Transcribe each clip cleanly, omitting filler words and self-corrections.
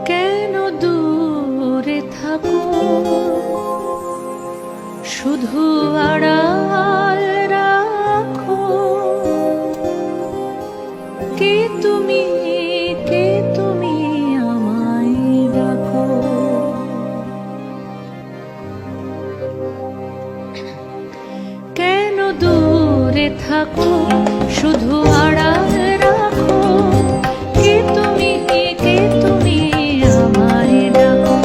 কেন দূরে থাকো, শুধু আড়াল রাখো। কে তুমি আমায় ডাকো। কেন দূরে থাকো, শুধু আড়াল রাখো। কে তুমি আমায় ডাকো।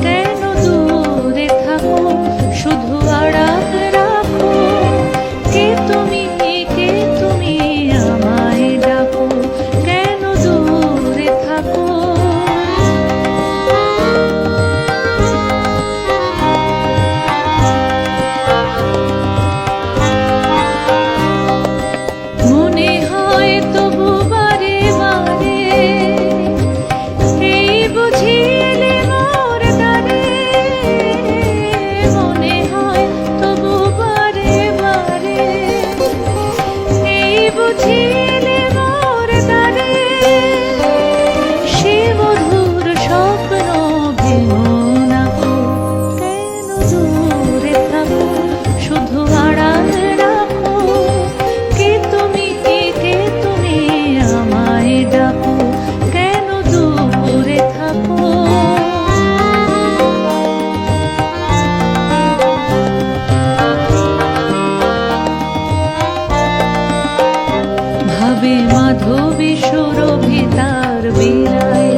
কেন দূরে থাকো, শুধু আড়াল রাখো। কে তুমি আমায় ডাকো। কেন দূরে থাকো। মনে হয় তবু বারে বারে, এই বুঝি এলে মোর দ্বারে। মনে হয় তবু বারে বারে, এই বুঝি এলে মোর দ্বারে। সে মধুর স্বপ্ন ভেঙো না গো। কেন দূরে থাকো, শুধু আড়াল রাখো। কে তুমি আমায় ডাকো। কেন দূরে থাকো। ভাবে মাধবী সুরভিতার বিরায়,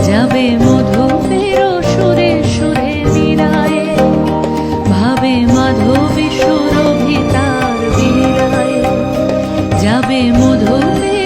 যাবে মধুপের সুরে সুরে মিলায়। ভাবে মাধবী সুরভিতার বিরায়, যাবে মধুপের